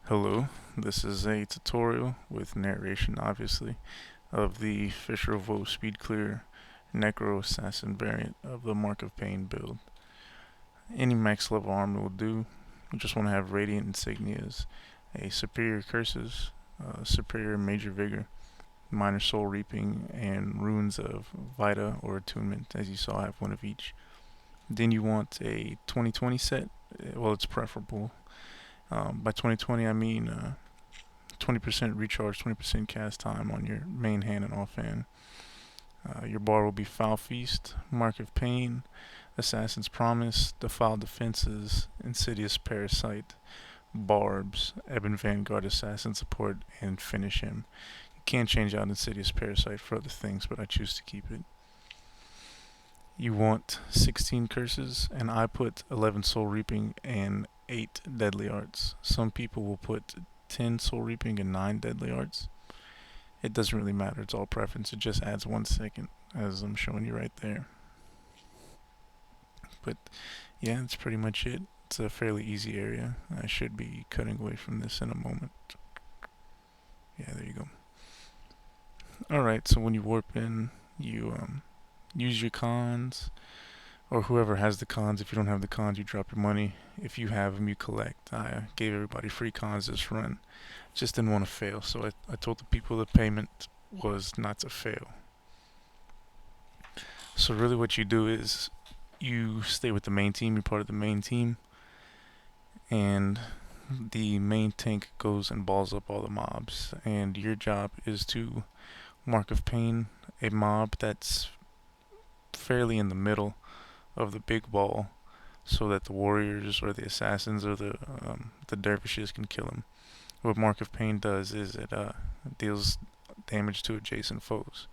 Hello, this is a tutorial with narration, obviously, of the Fissure Speed Clear Necro Assassin variant of the Mark of Pain build. Any max level armor will do. You just want to have Radiant Insignias, a Superior Curses, Superior Major Vigor, Minor Soul Reaping, and Runes of Vita or Attunement, as you saw I have one of each. Then you want a 2020 set. Well, it's preferable. By 2020, I mean 20% recharge, 20% cast time on your main hand and offhand. Your bar will be Foul Feast, Mark of Pain, Assassin's Promise, Defiled Defenses, Insidious Parasite, Barbs, Ebon Vanguard Assassin Support, and Finish Him. You can change out Insidious Parasite for other things, but I choose to keep it. You want 16 curses, and I put 11 Soul Reaping and 8 Deadly Arts. Some people will put 10 Soul Reaping and 9 Deadly Arts. It doesn't really matter, it's all preference. It just adds 1 second, as I'm showing you right there. But yeah, that's pretty much it. It's a fairly easy area. I should be cutting away from this in a moment. Yeah, there you go. Alright, so when you warp in, you use your cons, or whoever has the cons. If you don't have the cons, you drop your money. If you have them, you collect. I gave everybody free cons this run. Just didn't want to fail, so I told the people the payment was not to fail. So really what you do is you stay with the main team, you're part of the main team, and the main tank goes and balls up all the mobs, and your job is to Mark of Pain a mob that's fairly in the middle of the big ball so that the warriors or the assassins or the dervishes can kill him. What Mark of Pain does is it deals damage to adjacent foes.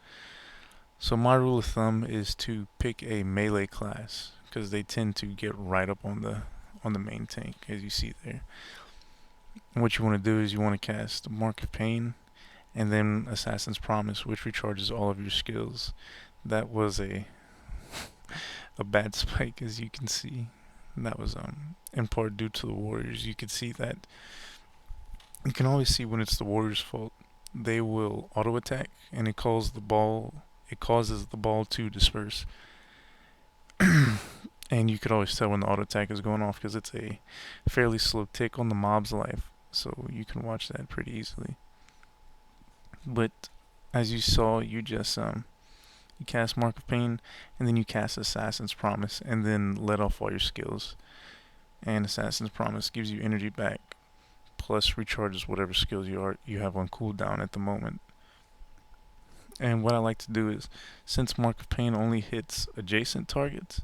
So my rule of thumb is to pick a melee class because they tend to get right up on the main tank, as you see there. And what you want to do is you want to cast Mark of Pain and then Assassin's Promise, which recharges all of your skills. That was a bad spike, as you can see. And that was in part due to the warriors. You could see that. You can always see when it's the warriors' fault. They will auto attack, and it causes the ball. It causes the ball to disperse. And you could always tell when the auto attack is going off because it's a fairly slow tick on the mob's life. So you can watch that pretty easily. But as you saw, you just you cast Mark of Pain, and then you cast Assassin's Promise, and then let off all your skills. And Assassin's Promise gives you energy back, plus recharges whatever skills you have on cooldown at the moment. And what I like to do is, since Mark of Pain only hits adjacent targets,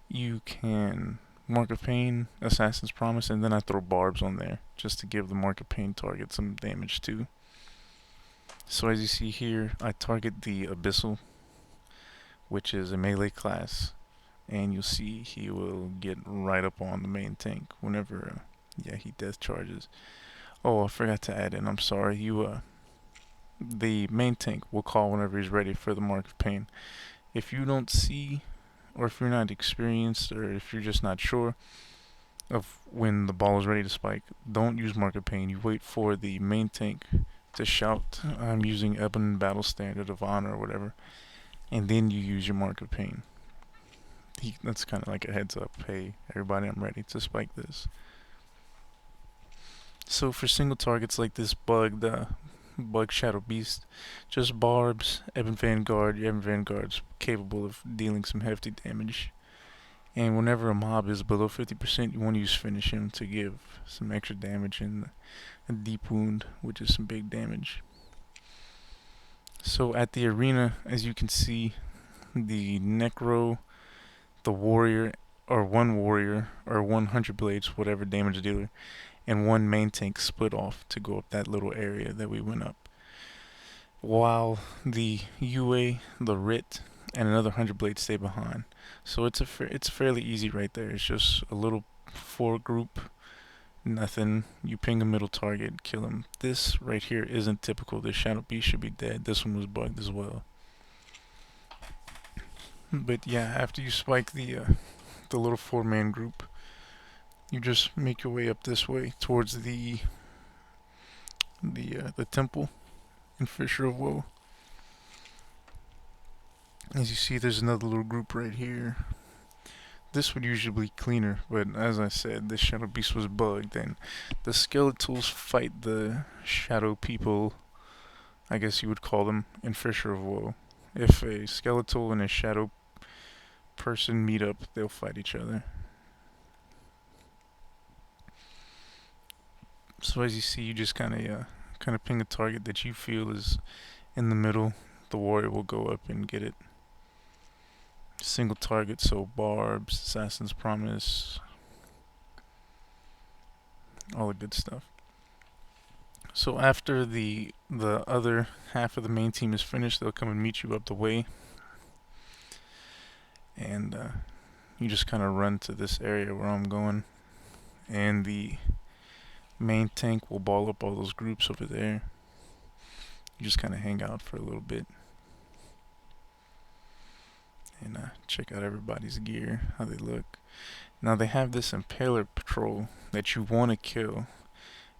you can Mark of Pain, Assassin's Promise, and then I throw Barbs on there just to give the Mark of Pain target some damage too. So as you see here, I target the Abyssal, which is a melee class, and you'll see he will get right up on the main tank whenever he death charges. Oh, I forgot to add in, I'm sorry, the main tank will call whenever he's ready for the Mark of Pain. If you don't see, or if you're not experienced, or if you're just not sure of when the ball is ready to spike, don't use Mark of Pain. You wait for the main tank to shout, I'm using Ebon Battle Standard of Honor or whatever, and then you use your Mark of Pain. That's kind of like a heads up. Hey, everybody, I'm ready to spike this. So for single targets like this Bug Shadow Beast, just Barbs, Ebon Vanguard. Your Ebon Vanguard's capable of dealing some hefty damage. And whenever a mob is below 50%, you want to use Finish Him to give some extra damage and a Deep Wound, which is some big damage. So at the arena, as you can see, the Necro, the Warrior, or one Warrior, or 100 Blades, whatever damage dealer, and one main tank split off to go up that little area that we went up. While the UA, the Writ, and another 100 Blades stay behind. So it's fairly easy right there. It's just a little 4 group, nothing. You ping a middle target, kill him. This right here isn't typical. This Shadow Beast should be dead. This one was bugged as well. But yeah, after you spike the little 4-man group, you just make your way up this way towards the the temple in Fissure of Woe. As you see, there's another little group right here. This would usually be cleaner, but as I said, this shadow beast was bugged, and the skeletals fight the shadow people, I guess you would call them, in Fissure of Woe. If a skeletal and a shadow person meet up, they'll fight each other. So as you see, you just kind of ping a target that you feel is in the middle. The warrior will go up and get it. Single target, so barbs, assassin's promise, all the good stuff. So after the other half of the main team is finished, they'll come and meet you up the way, and you just kind of run to this area where I'm going, and the main tank will ball up all those groups over there. You just kind of hang out for a little bit and check out everybody's gear, how they look. Now they have this impaler patrol that you want to kill.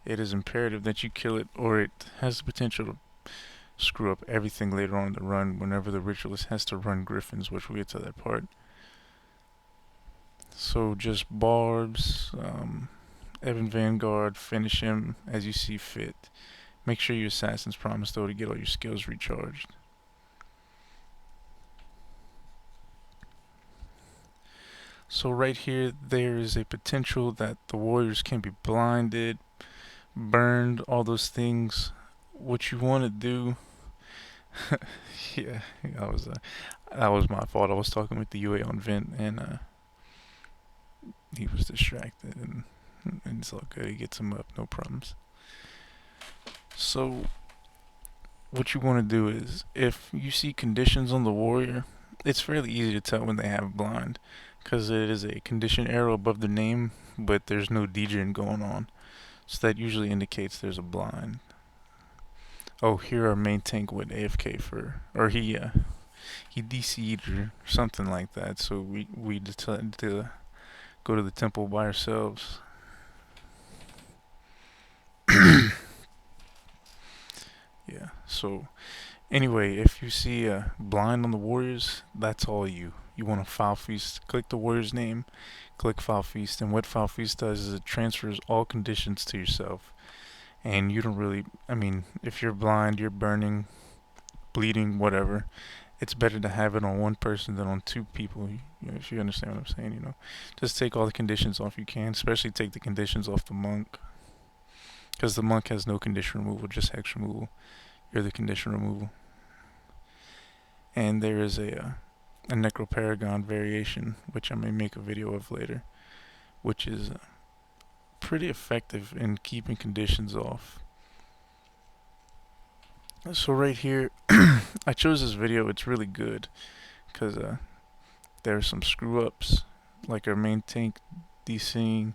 It is imperative that you kill it, or it has the potential to screw up everything later on in the run whenever the ritualist has to run griffins, which we'll get to that part. So just barbs, Evan Vanguard, finish him as you see fit. Make sure your assassin's promise though to get all your skills recharged. So right here, there is a potential that the warriors can be blinded, burned, all those things. What you want to do, yeah, that was my fault. I was talking with the UA on vent, and he was distracted, and it's all good. He gets him up, no problems. So what you want to do is, if you see conditions on the warrior, it's fairly easy to tell when they have blind, because it is a condition arrow above the name, but there's no degen going on. So that usually indicates there's a blind. Oh, here our main tank went AFK or he DC'd or something like that. So we decided to go to the temple by ourselves. Yeah. So anyway, if you see a blind on the warriors, that's all you. You want to Foul Feast, click the warrior's name, click Foul Feast, and what Foul Feast does is it transfers all conditions to yourself. And you don't really, I mean, if you're blind, you're burning, bleeding, whatever, it's better to have it on one person than on two people, if you understand what I'm saying, Just take all the conditions off you can, especially take the conditions off the monk. Because the monk has no condition removal, just hex removal. You're the condition removal. And there is a Necroparagon variation, which I may make a video of later, which is pretty effective in keeping conditions off. So right here, I chose this video. It's really good because there are some screw ups, like our main tank DCing.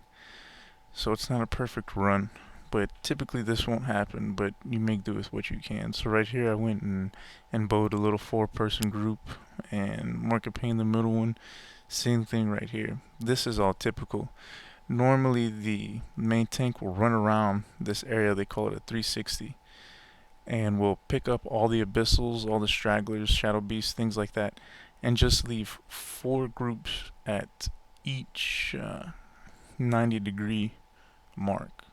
So it's not a perfect run, but typically this won't happen, but you make do with what you can. So right here I went and bowed a little 4-person group and Mark-a-Pain the middle one. Same thing right here. This is all typical. Normally the main tank will run around this area, they call it a 360, and will pick up all the abyssals, all the stragglers, shadow beasts, things like that, and just leave 4 groups at each 90-degree mark.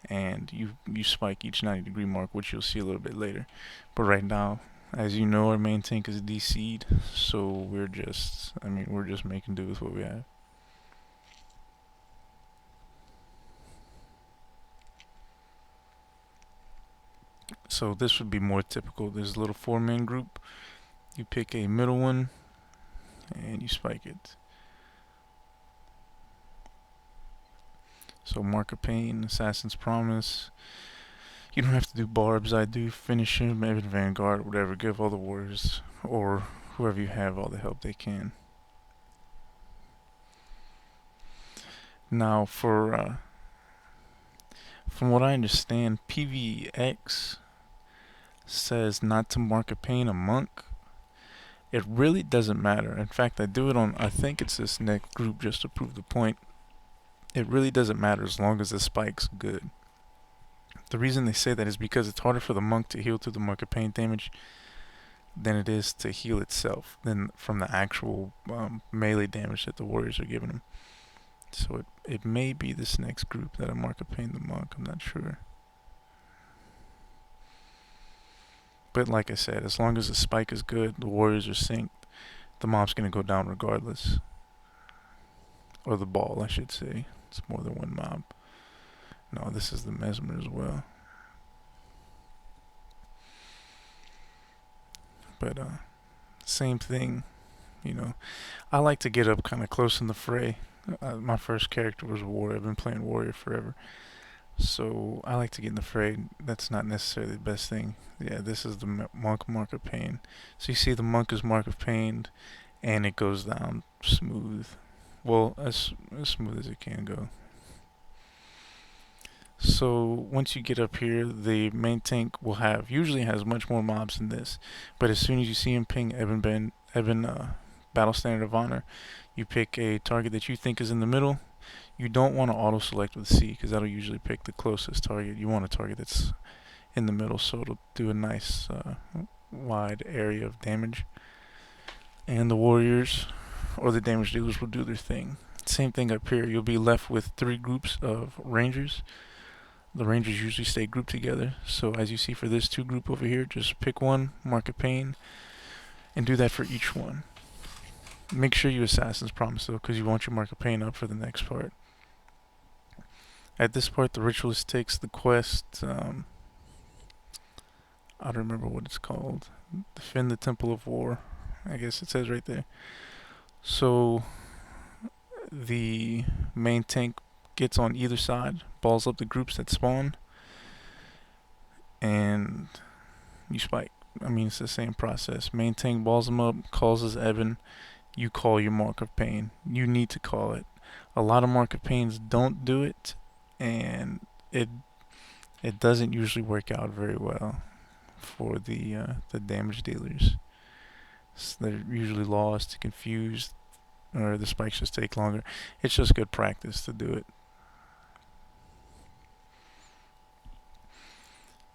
And you spike each 90-degree mark, which you'll see a little bit later. But right now, as you know, our main tank is DC'd, so we're just making do with what we have. So this would be more typical. There's a little 4-man group. You pick a middle one and you spike it. So Mark-a-Pain, Assassin's Promise. You don't have to do barbs. I do finish him, Evan Vanguard, whatever. Give all the warriors or whoever you have all the help they can. Now for from what I understand, PVX says not to Mark-a-Pain a monk. It really doesn't matter. In fact, I do it on, I think it's this next group just to prove the point. It really doesn't matter as long as the spike's good. The reason they say that is because it's harder for the monk to heal through the Mark of Pain damage than it is to heal itself than from the actual melee damage that the warriors are giving him. So it may be this next group that I Mark of Pain the monk. I'm not sure. But like I said, as long as the spike is good, the warriors are synced, the mob's going to go down regardless. Or the ball, I should say. It's more than one mob. No, this is the mesmer as well. But same thing, you know. I like to get up kind of close in the fray. My first character was a warrior. I've been playing warrior forever. So I like to get in the fray. That's not necessarily the best thing. Yeah, this is the monk Mark of Pain. So you see the monk is Mark of Pain, and it goes down smooth. Well, as smooth as it can go. So once you get up here, the main tank will have usually has much more mobs than this, but as soon as you see him ping Eben Battle Standard of Honor, you pick a target that you think is in the middle. You don't want to auto select with C because that'll usually pick the closest target. You want a target that's in the middle, so it'll do a nice wide area of damage. And the warriors or the damage dealers will do their thing. Same thing up here. You'll be left with 3 groups of rangers. The rangers usually stay grouped together. So as you see for this 2 group over here, just pick one, Mark of Pain, and do that for each one. Make sure you Assassin's Promise though, because you want your Mark of Pain up for the next part. At this part, the ritualist takes the quest. I don't remember what it's called. Defend the Temple of War. I guess it says right there. So the main tank gets on either side, balls up the groups that spawn, and you spike. I mean, it's the same process. Main tank balls them up, calls his Eben. You call your Mark of Pain. You need to call it. A lot of Mark of Pains don't do it, and it doesn't usually work out very well for the damage dealers. So they're usually lost, confused, or the spikes just take longer. It's just good practice to do it.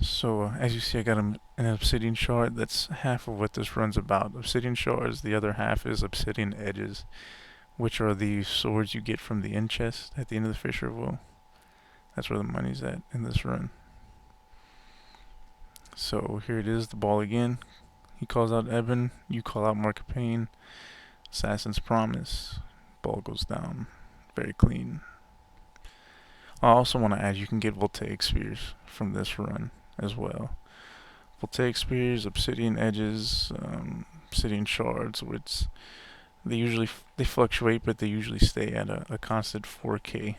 So as you see, I got an obsidian shard. That's half of what this run's about. Obsidian shards. The other half is obsidian edges, which are the swords you get from the end chest at the end of the Fissure. Well, that's where the money's at in this run. So here it is, the ball again. He calls out Eben. You call out Mark of Pain. Assassin's Promise. Ball goes down. Very clean. I also want to add you can get voltaic spears from this run as well. Voltaic spears, obsidian edges, obsidian shards, which they fluctuate, but they usually stay at a constant 4K,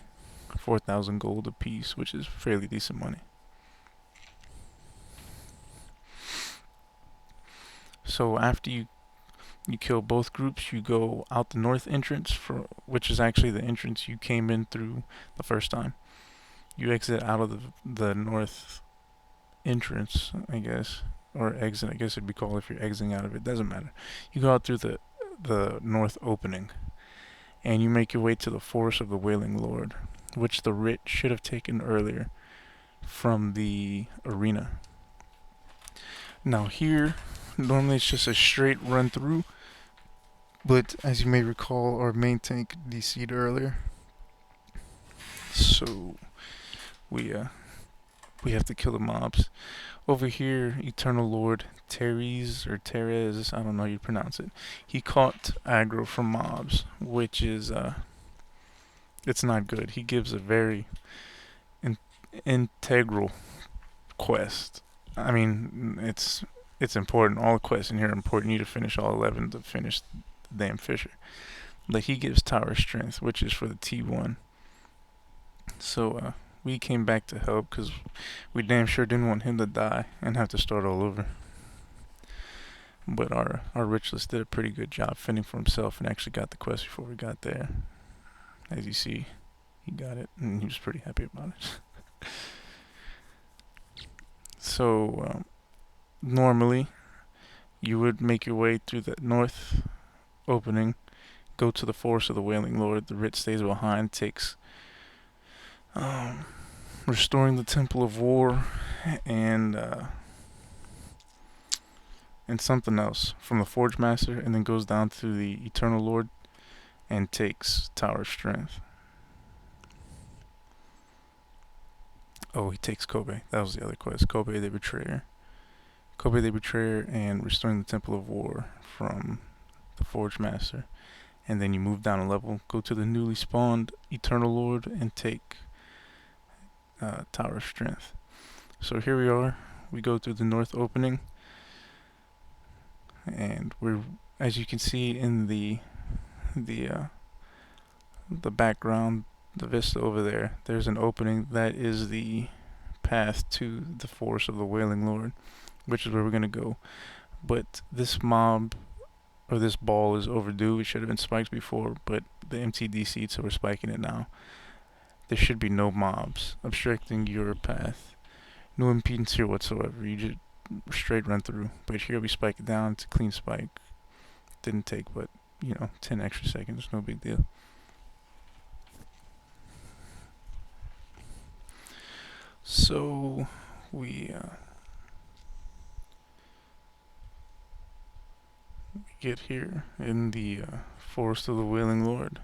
4,000 gold a piece, which is fairly decent money. So after you kill both groups, you go out the north entrance, which is actually the entrance you came in through the first time. You exit out of the north entrance, I guess, or exit, I guess it'd be called if you're exiting out of it. Doesn't matter. You go out through the north opening, and you make your way to the Forest of the Wailing Lord, which the writ should have taken earlier from the arena. Now here, normally it's just a straight run through, but as you may recall, our main tank DC'd earlier, so we have to kill the mobs. Over here, Eternal Lord Teres, I don't know how you pronounce it. He caught aggro from mobs, which is it's not good. He gives a very integral quest. I mean, it's important. All the quests in here are important. You need to finish all 11 to finish the damn Fissure. But he gives Tower Strength, which is for the T1. So we came back to help because we damn sure didn't want him to die and have to start all over. But our ritualist did a pretty good job fending for himself and actually got the quest before we got there. As you see, he got it and he was pretty happy about it. So normally you would make your way through the north opening, go to the Forest of the Wailing Lord. The writ stays behind, takes restoring the Temple of War, and something else from the Forge Master, and then goes down to the Eternal Lord and takes Tower of Strength. Oh, he takes Kobe. That was the other quest. Kobe the Betrayer. Kobe the Betrayer and restoring the Temple of War from the Forge Master. And then you move down a level, go to the newly spawned Eternal Lord, and take Tower of Strength. So here we are. We go through the north opening, and we're, as you can see in the background, the vista over there, there's an opening that is the path to the forest of the Wailing Lord, which is where we're gonna go. But this mob, or this ball, is overdue. It should have been spiked before, but the MTDC, so we're spiking it now. There should be no mobs obstructing your path. No impedance here whatsoever. You just straight run through. But here we spike it down. It's a clean spike. Didn't take but 10 extra seconds. No big deal. So we get here in the forest of the Wailing Lord.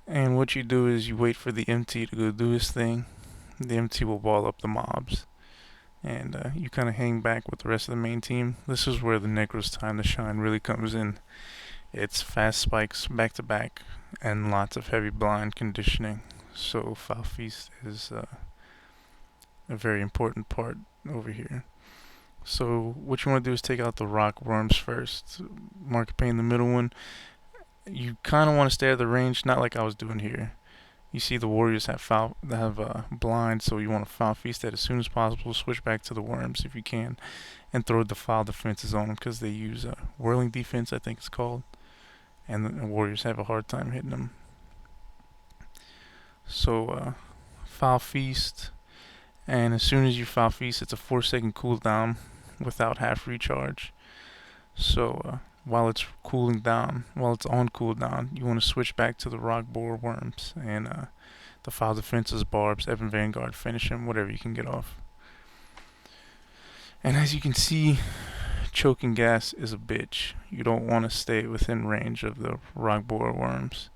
And what you do is you wait for the MT to go do his thing. The MT will wall up the mobs. And you kind of hang back with the rest of the main team. This is where the Necro's time to shine really comes in. It's fast spikes back to back and lots of heavy blind conditioning. So Foul Feast is a very important part over here. So what you want to do is take out the rock worms first. Market Pain, the middle one. You kind of want to stay at the range, not like I was doing here. You see the warriors have blind, so you want to Foul Feast that as soon as possible. Switch back to the worms if you can, and throw Defile defenses on them because they use Whirling defense, I think it's called, and the warriors have a hard time hitting them. So Foul Feast, and as soon as you Foul Feast, it's a 4-second cooldown without half recharge. So while it's cooling down, while it's on cooldown, you want to switch back to the rock boar worms and the Defile defenses, barbs, Evan Vanguard, finish him, whatever you can get off. And as you can see, choking gas is a bitch. You don't want to stay within range of the rock boar worms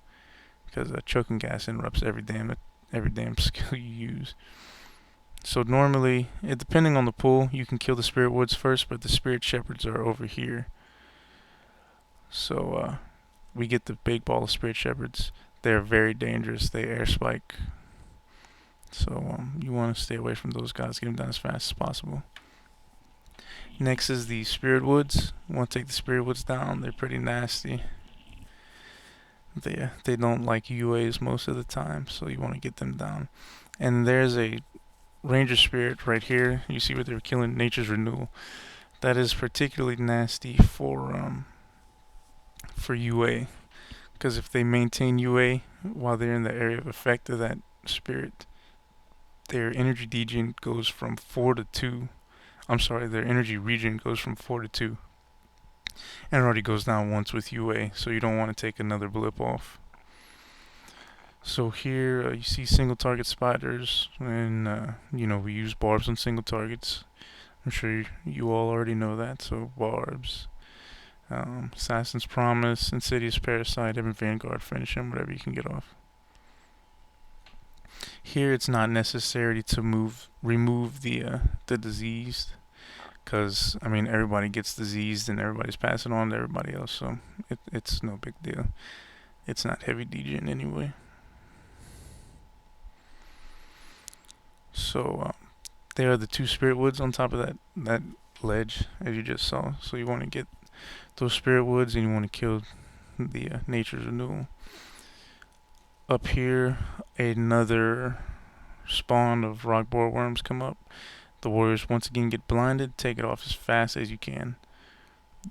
because choking gas interrupts every damn skill you use. So normally, depending on the pool, you can kill the Spirit Woods first, but the Spirit Shepherds are over here. So we get the big ball of Spirit Shepherds. They're very dangerous. They air spike. So you want to stay away from those guys. Get them down as fast as possible. Next is the Spirit Woods. You want to take the Spirit Woods down. They're pretty nasty. They don't like UAs most of the time, so you want to get them down. And there's a Ranger Spirit right here. You see where they're killing Nature's Renewal. That is particularly nasty for UA, because if they maintain UA while they're in the area of effect of that spirit, their energy degen goes from 4 to 2. I'm sorry, their energy regen goes from 4 to 2. And it already goes down once with UA, so you don't want to take another blip off. So here you see single target spiders, and we use barbs on single targets. I'm sure you all already know that, so barbs. Assassin's Promise, Insidious Parasite, Evan Vanguard, finish him, whatever you can get off. Here it's not necessary to remove the diseased, because everybody gets diseased and everybody's passing on to everybody else, so it's no big deal. It's not heavy degen anyway. So there are the 2 Spirit Woods on top of that ledge, as you just saw. So you want to get those Spirit Woods, and you want to kill the Nature's Renewal. Up here, another spawn of rock boar worms come up. The warriors once again get blinded. Take it off as fast as you can.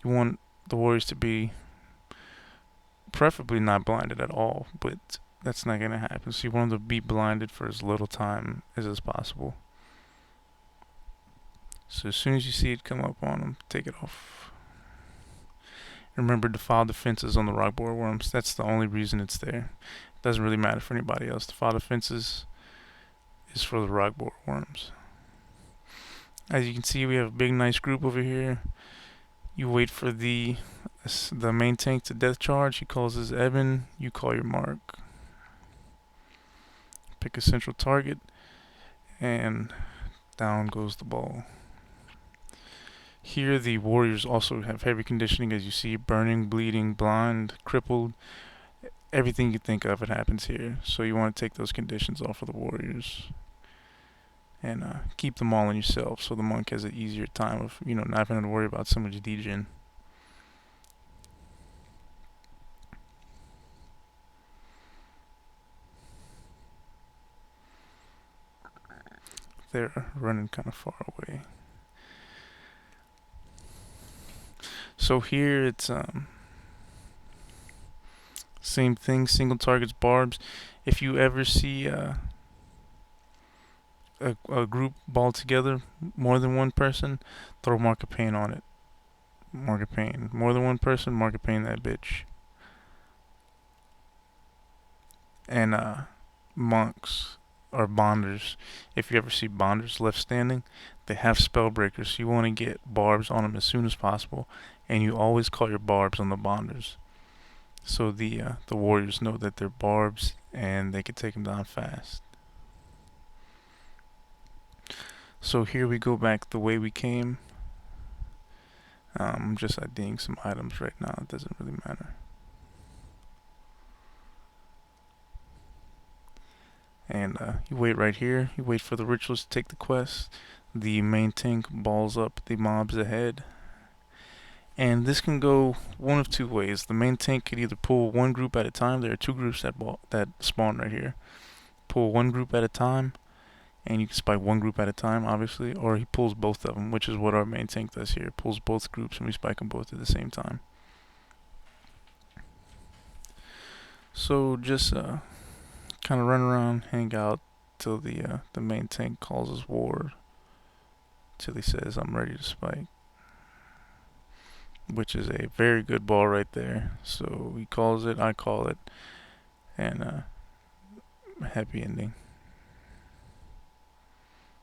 You want the warriors to be preferably not blinded at all, but that's not going to happen. So you want them to be blinded for as little time as possible. So as soon as you see it come up on them, take it off. Remember, Defile defenses on the rock boar worms. That's the only reason it's there. It doesn't really matter for anybody else. Defile defenses is for the rock borer worms. As you can see, we have a big nice group over here. You wait for the main tank to death charge. He calls his Evan. You call your mark. Pick a central target, and down goes the ball. Here the warriors also have heavy conditioning, as you see: burning, bleeding, blind, crippled. Everything you think of, it happens here. So you want to take those conditions off of the warriors and keep them all on yourself, so the monk has an easier time of, not having to worry about so much degen. They're running kind of far away. So here it's same thing, single targets, barbs. If you ever see a group ball together, more than one person, throw mark of pain on it. Mark of pain. More than one person, mark of pain that bitch. And monks or bonders. If you ever see bonders left standing, they have spell breakers. So you want to get barbs on them as soon as possible, and you always call your barbs on the bonders, so the warriors know that they're barbs and they can take them down fast. So here we go back the way we came. I'm just IDing some items right now. It doesn't really matter. And you wait right here. You wait for the rituals to take the quest. The main tank balls up the mobs ahead. And this can go one of two ways. The main tank could either pull one group at a time. There are two groups that spawn right here. Pull one group at a time, and you can spike one group at a time, obviously. Or he pulls both of them, which is what our main tank does here. Pulls both groups, and we spike them both at the same time. So just kind of run around, hang out till the main tank calls his ward, till he says, "I'm ready to spike," which is a very good ball right there. So he calls it, I call it, and happy ending.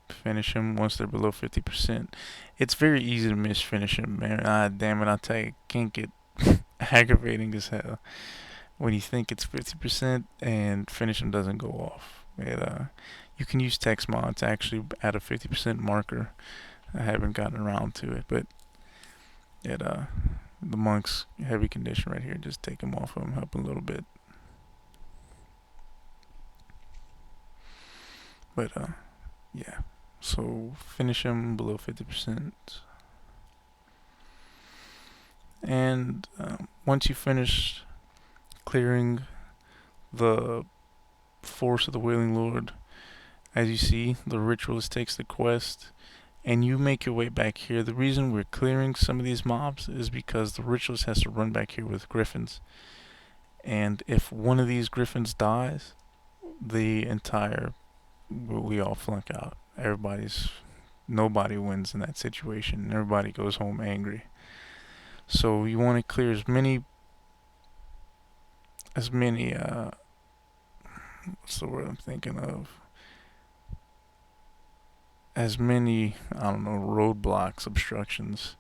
Finish him once they're below 50%. It's very easy to miss finish him, man. Damn it, I tell you, it can't get aggravating as hell when you think it's 50% and finish him doesn't go off. You can use text mod to actually add a 50% marker. I haven't gotten around to it, but the monk's heavy condition right here, just take him off of him, help him a little bit. But yeah, so finish him below 50%. And once you finish clearing the force of the Wailing Lord, as you see, the ritualist takes the quest, and you make your way back here. The reason we're clearing some of these mobs is because the ritualist has to run back here with griffins. And if one of these griffins dies, we all flunk out. Nobody wins in that situation. Everybody goes home angry. So you want to clear as many what's the word I'm thinking of? As many, I don't know, roadblocks, obstructions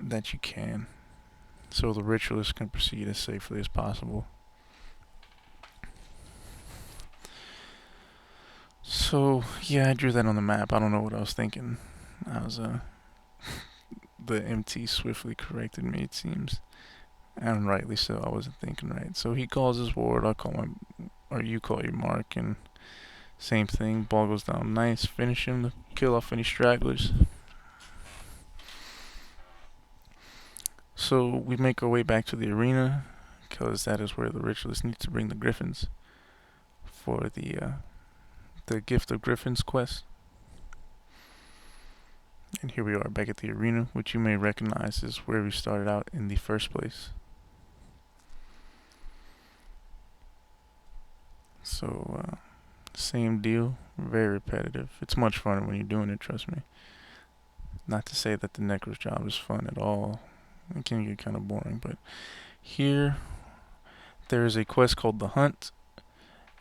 that you can, so the ritualist can proceed as safely as possible. So yeah, I drew that on the map. I don't know what I was thinking. The MT swiftly corrected me, it seems, and rightly so. I wasn't thinking right. So he calls his ward. You call your mark, and same thing. Ball goes down nice. Finish him to kill off any stragglers. So we make our way back to the arena, because that is where the ritualist needs to bring the griffins for the Gift of Griffins quest. And here we are back at the arena, which you may recognize is where we started out in the first place. So same deal, very repetitive. It's much funner when you're doing it, trust me. Not to say that the Necro's job is fun at all. It can get kind of boring, but here there is a quest called The Hunt,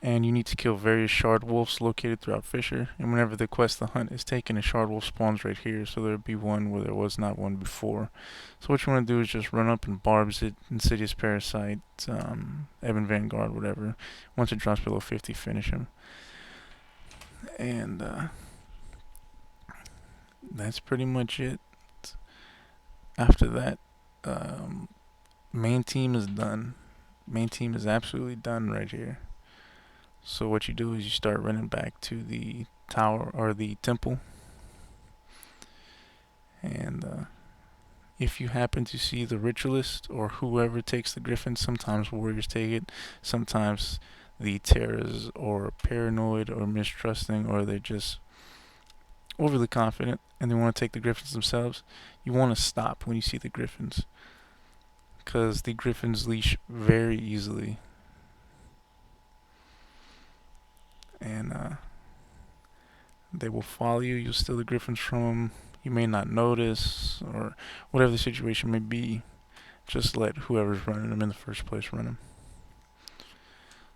and you need to kill various shard wolves located throughout Fissure. And whenever the quest the hunt is taken, a shard wolf spawns right here, so there'll be one where there was not one before. So what you want to do is just run up and barbs it, Insidious Parasite, Ebon Vanguard, whatever. Once it drops below 50, finish him. And that's pretty much it. After that, main team is done. Main team is absolutely done right here. So what you do is you start running back to the tower or the temple, and if you happen to see the ritualist or whoever takes the griffin, sometimes warriors take it, sometimes the terrors or paranoid or mistrusting, or they're just overly confident and they want to take the griffins themselves. You want to stop when you see the griffins, because the griffins leash very easily, and they will follow you. You'll steal the griffins from them. You may not notice, or whatever the situation may be. Just let whoever's running them in the first place run them.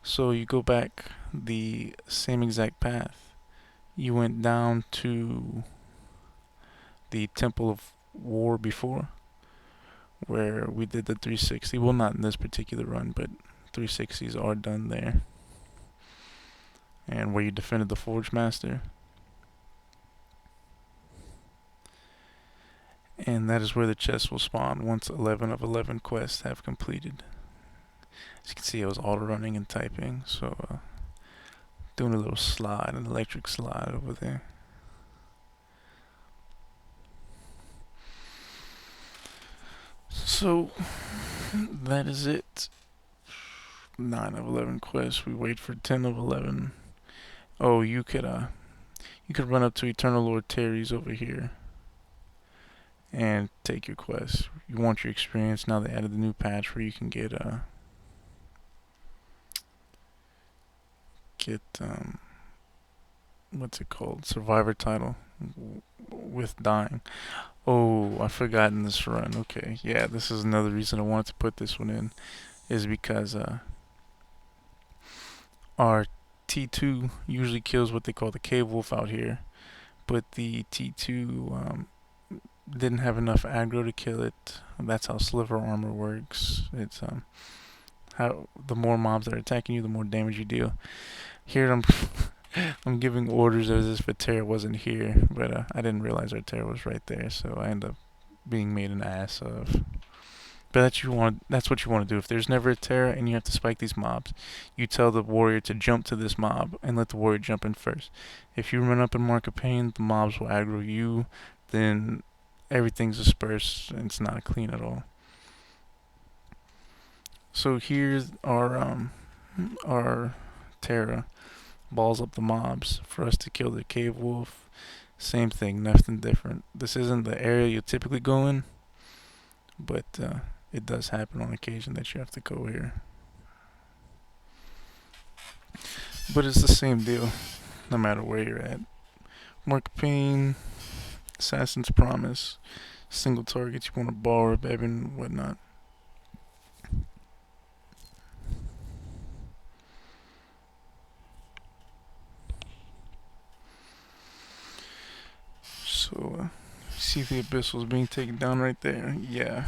So you go back the same exact path. You went down to the Temple of War before, where we did the 360. Well, not in this particular run, but 360s are done there. And where you defended the Forge Master. And that is where the chest will spawn once 11 of 11 quests have completed. As you can see, I was auto running and typing, so doing a little slide, an electric slide over there. So that is it. 9 of 11 quests. We wait for 10 of 11. Oh, you could run up to Eternal Lord Terry's over here and take your quest. You want your experience. Now they added the new patch where you can get what's it called? Survivor title with dying. Oh, I've forgotten this run. Okay, yeah, this is another reason I wanted to put this one in, is because our T2 usually kills what they call the cave wolf out here, but the T2 didn't have enough aggro to kill it. That's how sliver armor works. It's how the more mobs that are attacking you, the more damage you deal. Here I'm giving orders as if a Terra wasn't here, but I didn't realize our Terra was right there, so I end up being made an ass of. But that's what you want to do. If there's never a Terra and you have to spike these mobs, you tell the warrior to jump to this mob and let the warrior jump in first. If you run up and mark a pain, the mobs will aggro you, then everything's dispersed and it's not clean at all. So here's our Terra balls up the mobs for us to kill the cave wolf. Same thing, nothing different. This isn't the area you typically go in, but it does happen on occasion that you have to go here. But it's the same deal, no matter where you're at. Mark Pain, Assassin's Promise, single targets you want to borrow, Ebon, whatnot. So, see the Abyssal is being taken down right there? Yeah,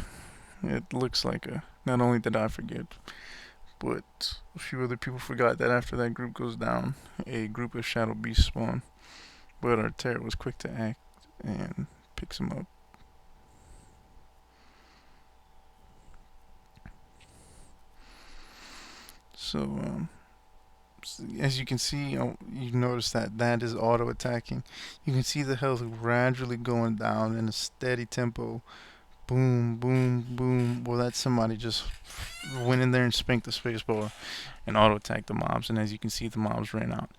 it looks like not only did I forget, but a few other people forgot that after that group goes down, a group of Shadow Beasts spawn. But our Terror was quick to act and picks him up. So, as you can see, you notice that is auto attacking. You can see the health gradually going down in a steady tempo. Boom, boom, boom. Well, that's somebody just went in there and spanked the spacebar and auto attacked the mobs. And as you can see, the mobs ran out.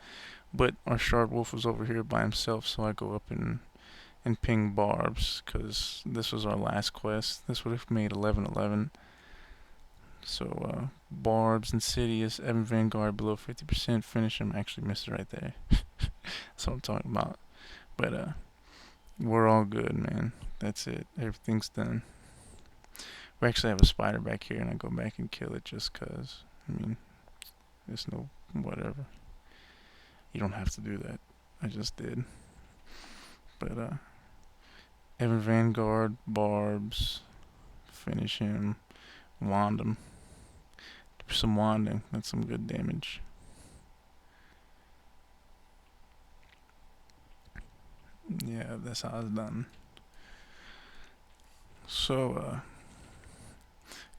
But our Shard Wolf was over here by himself, so I go up and ping Barbs, because this was our last quest. This would have made 11-11. So, Barbs, Insidious, Ebon Vanguard below 50%, finish him. Actually missed it right there. That's what I'm talking about. But, we're all good, man. That's it. Everything's done. We actually have a spider back here, and I go back and kill it just 'cause. I mean, there's no whatever. You don't have to do that. I just did. But Evan Vanguard, Barbs, finish him, wand him. Do some wanding. That's some good damage. Yeah, that's how it's done. So,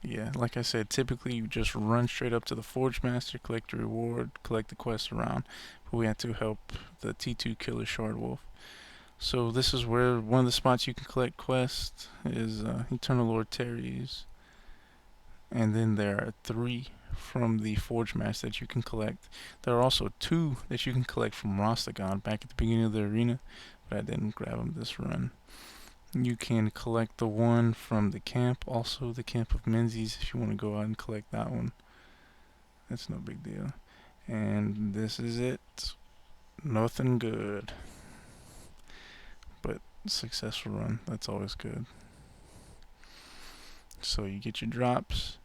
yeah, like I said, typically you just run straight up to the Forge Master, collect the reward, collect the quest around. But we had to help the T2 killer Shard Wolf. So this is where one of the spots you can collect quests is Eternal Lord Terry's. And then there are 3 from the Forge Master that you can collect. There are also 2 that you can collect from Rostagon back at the beginning of the arena, but I didn't grab them this run. You can collect the one from the camp, also the camp of Menzies if you want to go out and collect that one. That's no big deal. And this is it. Nothing good. But successful run, that's always good. So you get your drops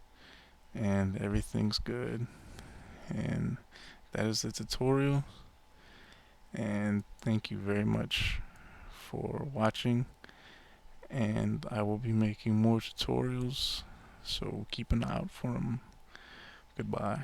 and everything's good. And that is the tutorial. And thank you very much for watching. And I will be making more tutorials, so keep an eye out for them. Goodbye.